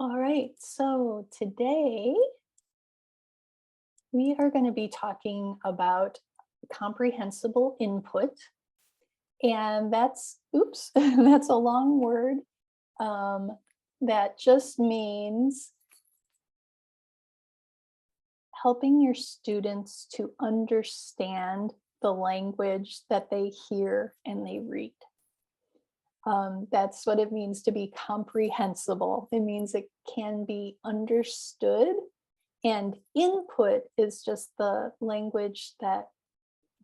All right, so today we are going to be talking about comprehensible input. And oops, that's a long word. Um, that just means helping your students to understand the language that they hear and they read. That's what it means to be comprehensible. It means it can be understood. And input is just the language that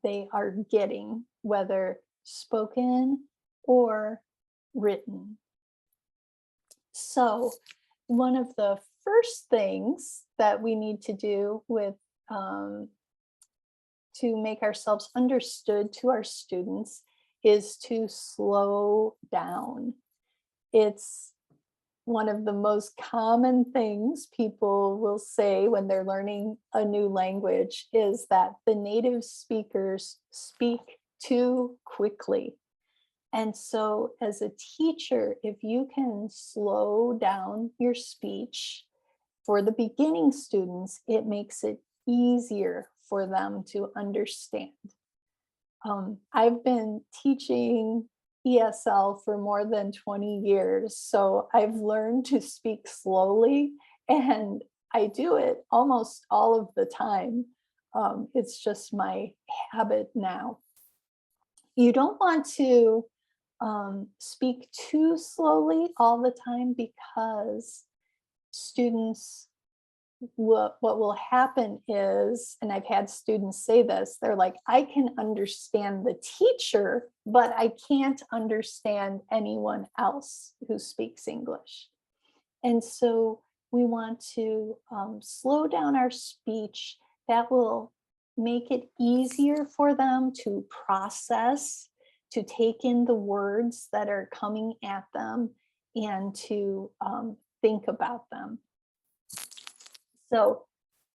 they are getting, whether spoken or written. So, one of the first things that we need to do to make ourselves understood to our students is to slow down. It's one of the most common things people will say when they're learning a new language is that the native speakers speak too quickly. And so, as a teacher, if you can slow down your speech for the beginning students, it makes it easier for them to understand. I've been teaching ESL for more than 20 years, so I've learned to speak slowly, and I do it almost all of the time. It's just my habit now. You don't want to speak too slowly all the time because students what will happen is, and I've had students say this, they're like, I can understand the teacher, but I can't understand anyone else who speaks English. And so we want to slow down our speech. That will make it easier for them to process, to take in the words that are coming at them, and to think about them. So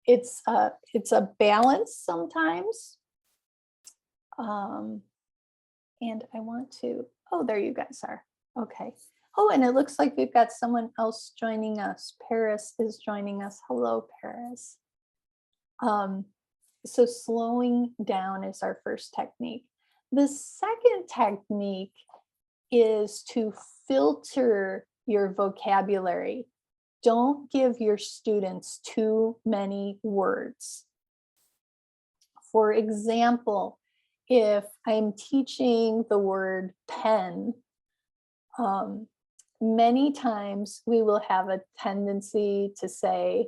it's a balance sometimes. And I want to, oh, there you guys are. Okay. Oh, and it looks like we've got someone else joining us. Paris is joining us. Hello, Paris. So slowing down is our first technique. The second technique is to filter your vocabulary. Don't give your students too many words. For example, if I'm teaching the word pen, many times we will have a tendency to say,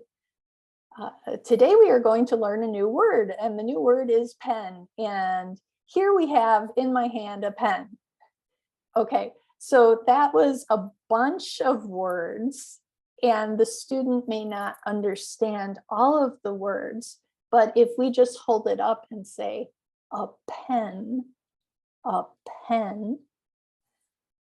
today we are going to learn a new word, and the new word is pen. And here we have in my hand a pen. Okay, so that was a bunch of words, and the student may not understand all of the words, but if we just hold it up and say, a pen,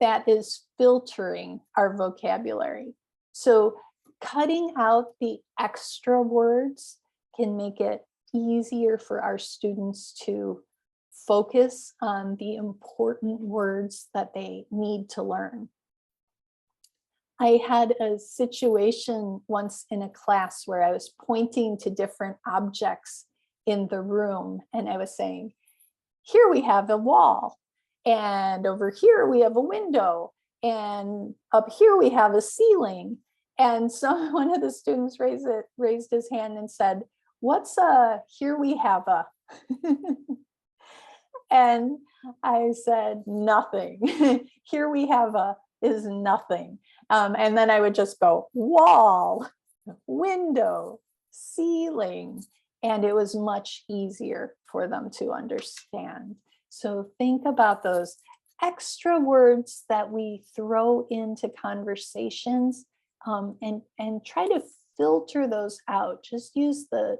that is filtering our vocabulary. So cutting out the extra words can make it easier for our students to focus on the important words that they need to learn. I had a situation once in a class where I was pointing to different objects in the room, and I was saying, here we have a wall, and over here we have a window, and up here we have a ceiling. And so one of the students raised his hand and said, what's here we have a? And I said, nothing. Here we have a is nothing. And then I would just go wall, window, ceiling, and it was much easier for them to understand. So think about those extra words that we throw into conversations, and try to filter those out. Just use the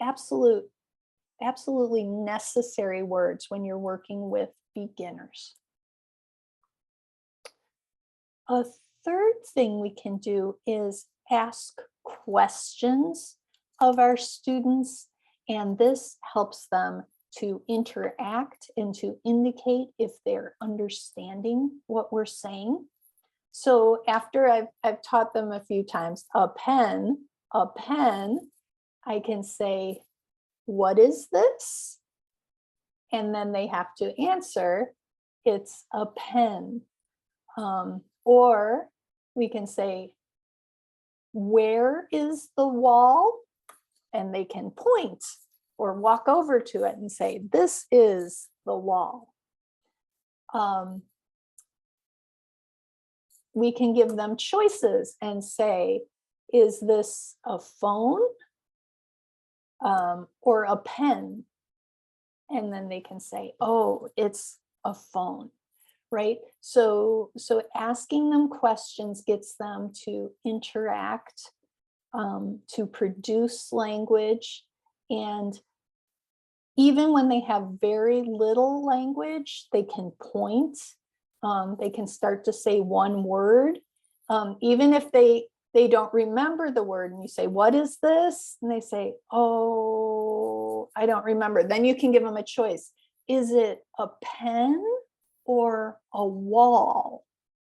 absolutely necessary words when you're working with beginners. A third thing we can do is ask questions of our students, and this helps them to interact and to indicate if they're understanding what we're saying. So after I've taught them a few times, a pen, I can say, what is this? And then they have to answer, it's a pen. Or we can say, where is the wall? And they can point or walk over to it and say, this is the wall. We can give them choices and say, is this a phone or a pen? And then they can say, oh, it's a phone, right? So asking them questions gets them to interact, to produce language. And even when they have very little language, they can point, they can start to say one word. Even if they don't remember the word and you say, what is this? And they say, oh, I don't remember. Then you can give them a choice. Is it a pen or a wall?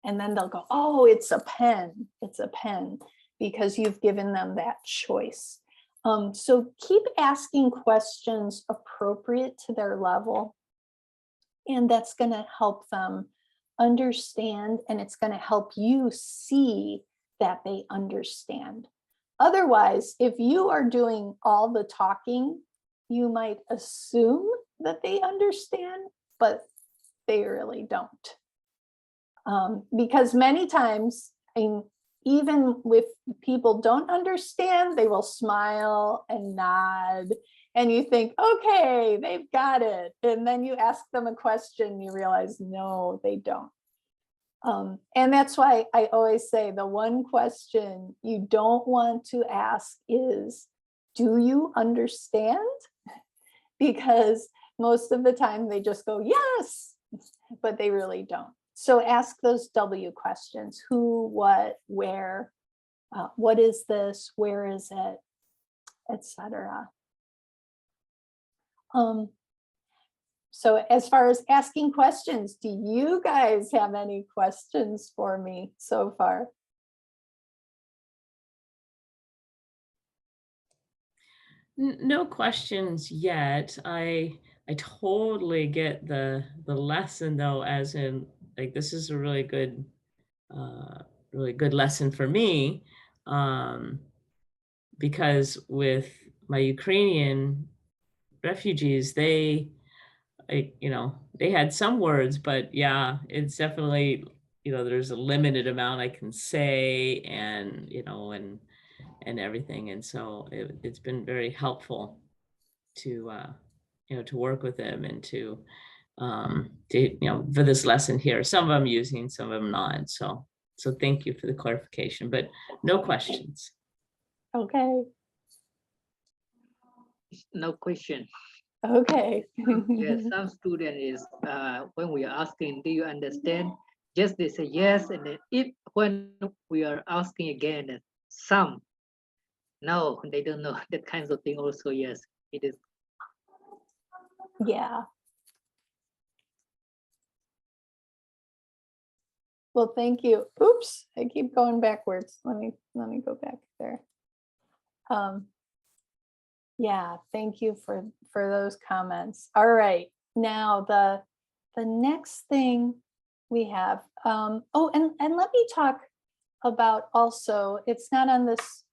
And then they'll go, oh, it's a pen. It's a pen, because you've given them that choice. So keep asking questions appropriate to their level. And that's going to help them understand, and it's going to help you see that they understand. Otherwise, if you are doing all the talking, you might assume that they understand, but they really don't. Because many times, even if people don't understand, they will smile and nod, and you think, okay, they've got it. And then you ask them a question, you realize, no, they don't. And that's why I always say the one question you don't want to ask is, do you understand? Because most of the time they just go, yes, but they really don't. So ask those W questions: who, what, where, what is this, where is it, etc. So as far as asking questions, do you guys have any questions for me so far? No questions yet. I totally get the lesson though, as in like this is a really good lesson for me, um, because with my Ukrainian refugees, they had some words, but yeah, it's definitely, there's a limited amount I can say, and and everything, and so it's been very helpful to to work with them and for this lesson here. Some of them using, some of them not. So thank you for the clarification, but no questions. Okay. No question. Okay. Yes, some student is when we are asking, do you understand? Just they say yes, and then if when we are asking again, some no, they don't know that kinds of thing. Also, yes, it is. Yeah. Well, thank you. Oops, I keep going backwards. Let me go back there. Yeah, thank you for those comments. All right, now the next thing we have. Oh, and let me talk about also. It's not on this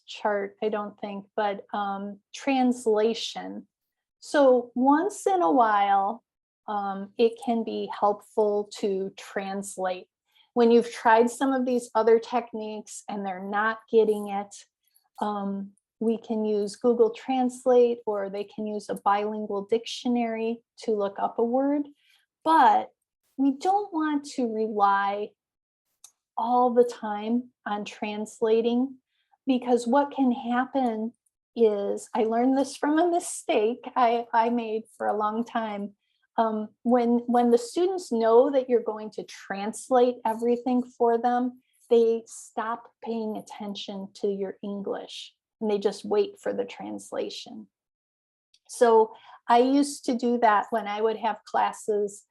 chart, I don't think, but translation. So once in a while, it can be helpful to translate. When you've tried some of these other techniques and they're not getting it, we can use Google Translate, or they can use a bilingual dictionary to look up a word. But we don't want to rely all the time on translating, because what can happen is, I learned this from a mistake I made for a long time. When the students know that you're going to translate everything for them, they stop paying attention to your English and they just wait for the translation. So I used to do that when I would have classes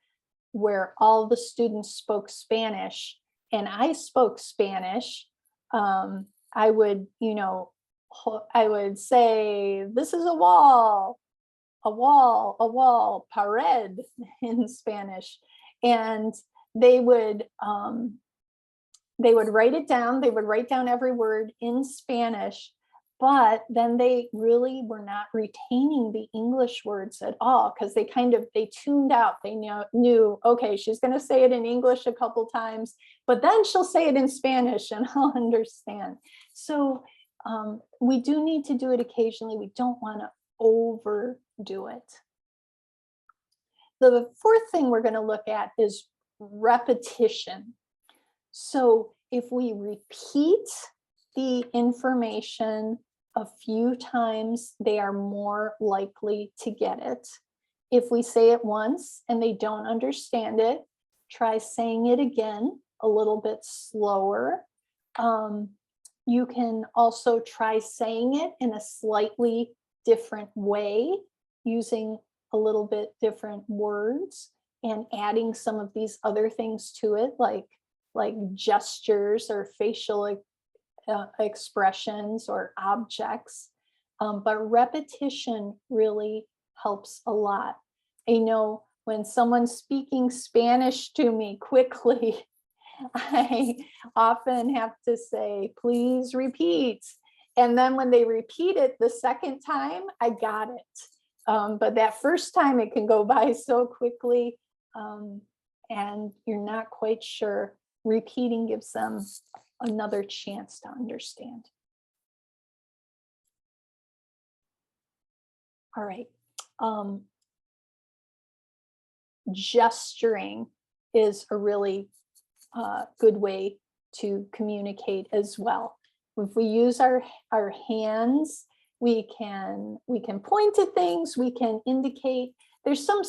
where all the students spoke Spanish. and I spoke Spanish, I would, I would say, this is a wall, pared in Spanish. And they would write it down. They would write down every word in Spanish, but then they really were not retaining the English words at all, because they tuned out. They knew, okay, she's going to say it in English a couple times, but then she'll say it in Spanish and I'll understand. So we do need to do it occasionally. We don't want to overdo it. The fourth thing we're going to look at is repetition. So if we repeat the information a few times, they are more likely to get it. If we say it once and they don't understand it, try saying it again a little bit slower. You can also try saying it in a slightly different way, using a little bit different words and adding some of these other things to it, like gestures or facial expressions or objects. But repetition really helps a lot. I know when someone's speaking Spanish to me quickly, I often have to say, please repeat. And then when they repeat it the second time, I got it. But that first time it can go by so quickly, and you're not quite sure. Repeating gives them another chance to understand. All right. Gesturing is a really good way to communicate as well. If we use our hands, we can point to things, we can indicate. There's some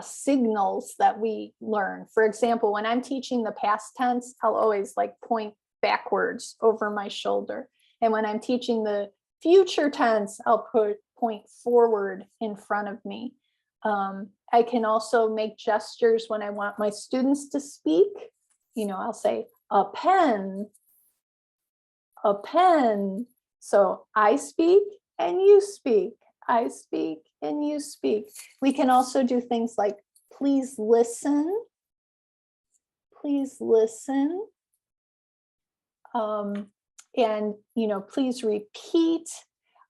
signals that we learn. For example, when I'm teaching the past tense, I'll always point backwards over my shoulder. And when I'm teaching the future tense, I'll point forward in front of me. I can also make gestures when I want my students to speak. I'll say a pen, a pen. So I speak and you speak. I speak and you speak. We can also do things like, please listen. Please listen. And, please repeat.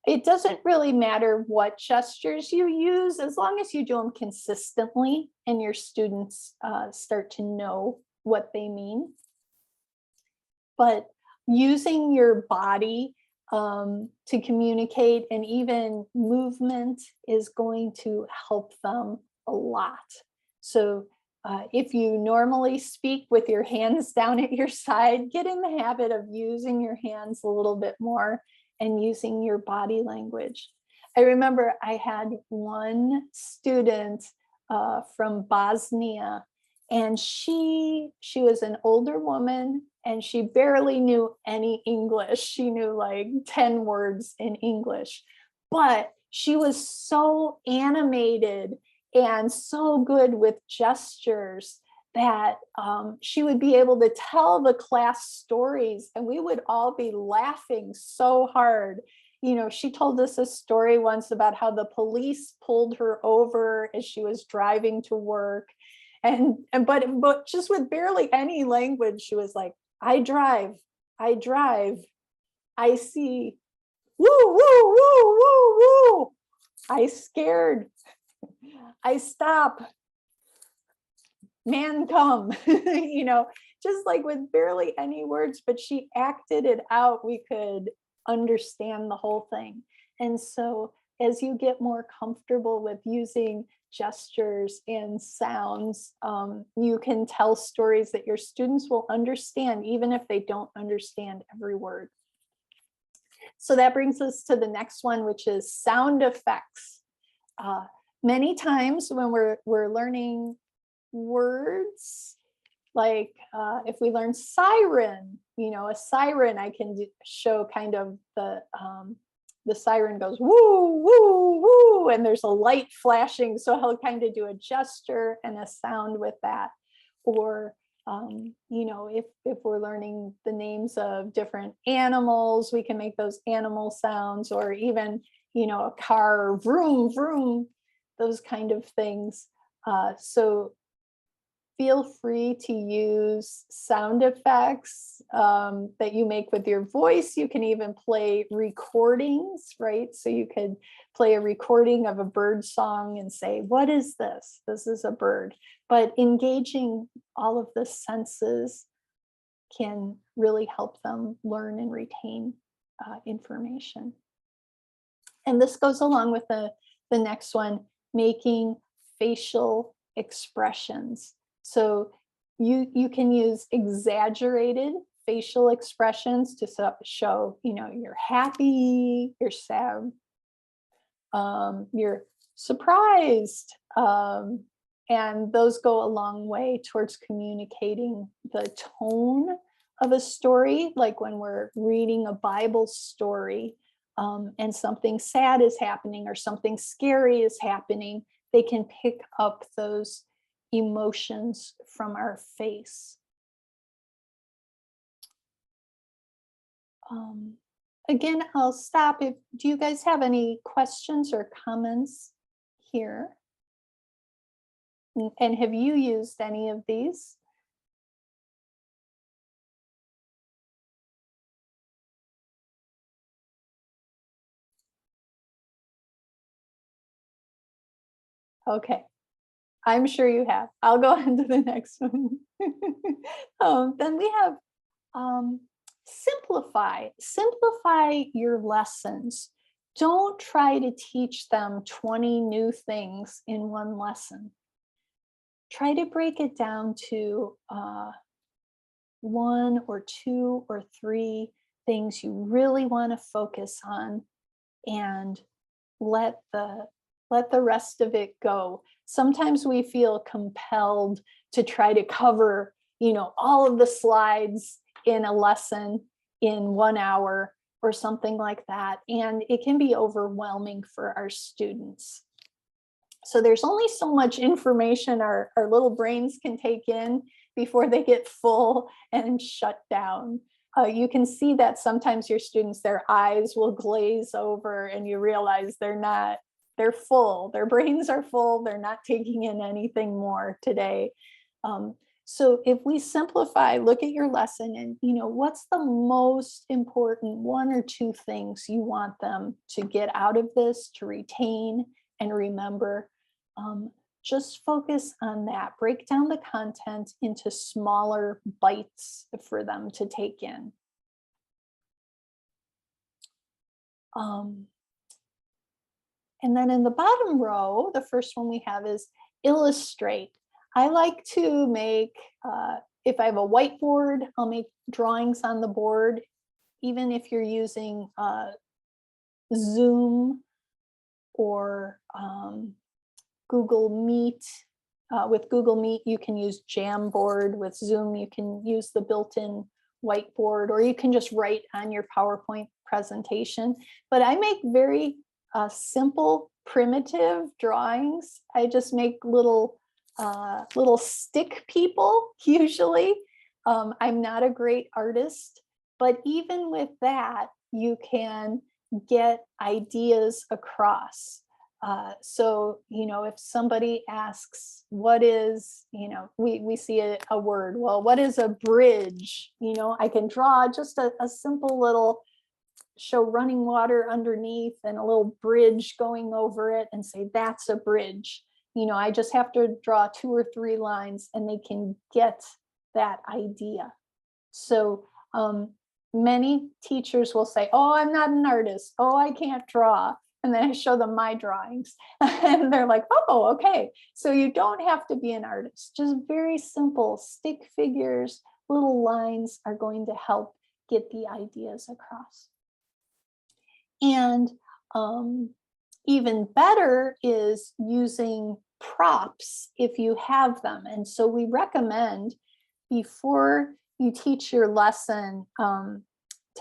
It doesn't really matter what gestures you use, as long as you do them consistently and your students start to know what they mean. But using your body to communicate, and even movement, is going to help them a lot. So if you normally speak with your hands down at your side, get in the habit of using your hands a little bit more and using your body language. I remember I had one student from Bosnia, and she was an older woman, and she barely knew any English. She knew 10 words in English, but she was so animated and so good with gestures that she would be able to tell the class stories, and we would all be laughing so hard. She told us a story once about how the police pulled her over as she was driving to work. But just with barely any language, she was like, I drive, I see, woo, woo, woo, woo, woo. I scared, I stop, man come, just with barely any words, but she acted it out. We could understand the whole thing. And so as you get more comfortable with using gestures and sounds, you can tell stories that your students will understand, even if they don't understand every word. So that brings us to the next one, which is sound effects. Many times when we're learning words, if we learn siren, a siren, I can show kind of the siren goes woo, woo, woo, and there's a light flashing. So I'll kind of do a gesture and a sound with that. Or You know, if we're learning the names of different animals, we can make those animal sounds, or even, you know, a car, vroom, vroom, those kind of things. So feel free to use sound effects that you make with your voice. You can even play recordings, right? So you could play a recording of a bird song and say, what is this? This is a bird. But engaging all of the senses can really help them learn and retain information. And this goes along with the next one, making facial expressions. So you can use exaggerated facial expressions to show, you know, you're happy, you're sad, you're surprised. And those go a long way towards communicating the tone of a story, like when we're reading a Bible story, and something sad is happening or something scary is happening, they can pick up those emotions from our face. Again, I'll stop. Do you guys have any questions or comments here? And have you used any of these? Okay, I'm sure you have. I'll go on to the next one. Then we have simplify your lessons. Don't try to teach them 20 new things in one lesson. Try to break it down to 1 or 2 or 3 things you really want to focus on, and let the rest of it go. Sometimes we feel compelled to try to cover, you know, all of the slides in a lesson in 1 hour or something like that. And it can be overwhelming for our students. So there's only so much information our little brains can take in before they get full and shut down. You can see that sometimes your students, their eyes will glaze over and you realize they're full, their brains are full, they're not taking in anything more today. So if we simplify, look at your lesson and, you know, what's the most important 1 or 2 things you want them to get out of this, to retain and remember. Just focus on that. Break down the content into smaller bites for them to take in. And then in the bottom row, the first one we have is illustrate. I like to make, if I have a whiteboard, I'll make drawings on the board. Even if you're using Zoom or Google Meet. With Google Meet, you can use Jamboard. With Zoom, you can use the built-in whiteboard, or you can just write on your PowerPoint presentation. But I make very simple, primitive drawings. I just make little stick people, usually. I'm not a great artist, but even with that, you can get ideas across. So, you know, if somebody asks, what is, you know, we see a word, well, what is a bridge? You know, I can draw just a simple little, show running water underneath and a little bridge going over it and say, that's a bridge. You know, I just have to draw 2 or 3 lines and they can get that idea. So many teachers will say, oh, I'm not an artist. Oh, I can't draw. And then I show them my drawings and they're like, oh, okay. So you don't have to be an artist. Just very simple stick figures, little lines are going to help get the ideas across. And even better is using props if you have them. And so we recommend, before you teach your lesson,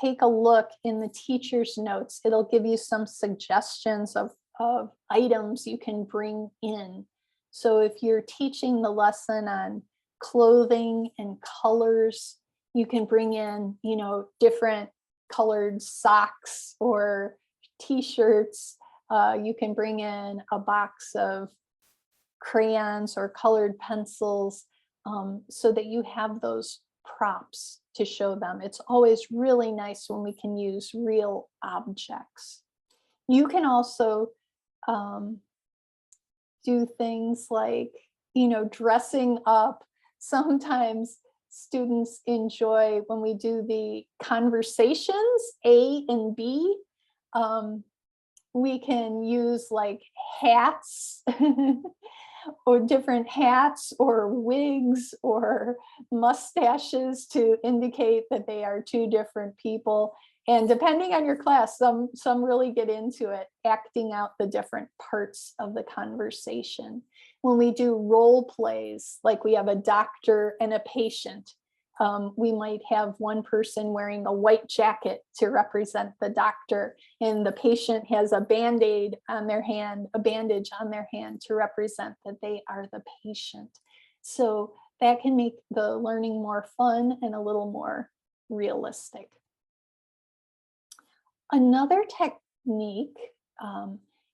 take a look in the teacher's notes. It'll give you some suggestions of items you can bring in. So if you're teaching the lesson on clothing and colors. You can bring in, different colored socks or t-shirts. You can bring in a box of crayons or colored pencils, so that you have those props to show them. It's always really nice when we can use real objects. You can also do things like, dressing up. Sometimes students enjoy when we do the conversations, A and B. We can use like hats or different hats or wigs or mustaches to indicate that they are two different people. And depending on your class, some really get into it, acting out the different parts of the conversation. When we do role plays, like we have a doctor and a patient, we might have one person wearing a white jacket to represent the doctor, and the patient has a Band-Aid on their hand, a bandage on their hand to represent that they are the patient. So that can make the learning more fun and a little more realistic. Another technique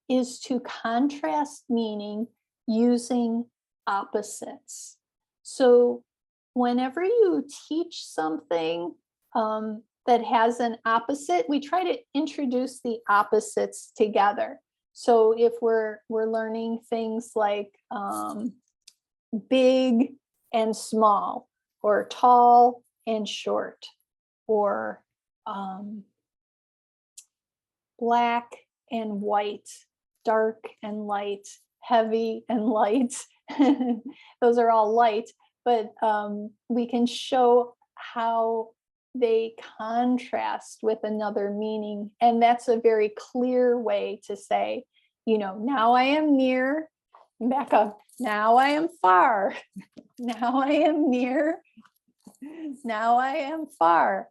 is to contrast meaning using opposites. So whenever you teach something that has an opposite, we try to introduce the opposites together. So if we're learning things like big and small, or tall and short, or black and white, dark and light, heavy and light, those are all light, but we can show how they contrast with another meaning. And that's a very clear way to say, now I am near, back up, now I am far, now I am near, now I am far.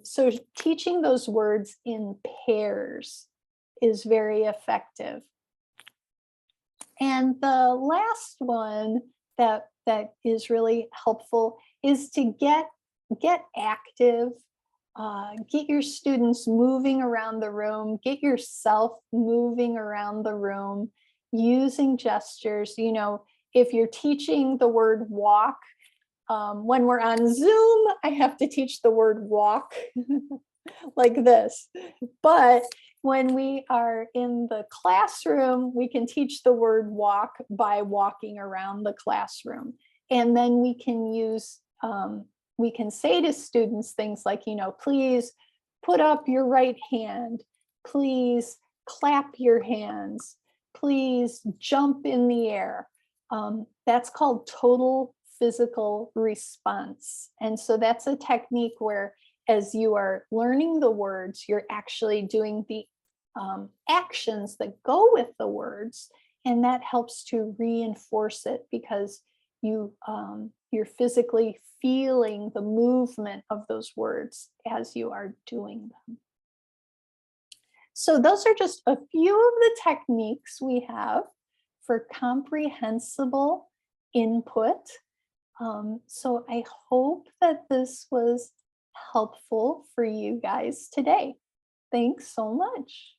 So teaching those words in pairs is very effective. And the last one that is really helpful is to get active, get your students moving around the room, get yourself moving around the room, using gestures. If you're teaching the word walk, when we're on Zoom, I have to teach the word walk like this. But when we are in the classroom, we can teach the word walk by walking around the classroom. And then we can use, we can say to students things like, please put up your right hand, please clap your hands, please jump in the air. That's called total physical response. And so that's a technique where, as you are learning the words, you're actually doing the actions that go with the words, and that helps to reinforce it because you're physically feeling the movement of those words as you are doing them. So those are just a few of the techniques we have for comprehensible input. So I hope that this was helpful for you guys today. Thanks so much.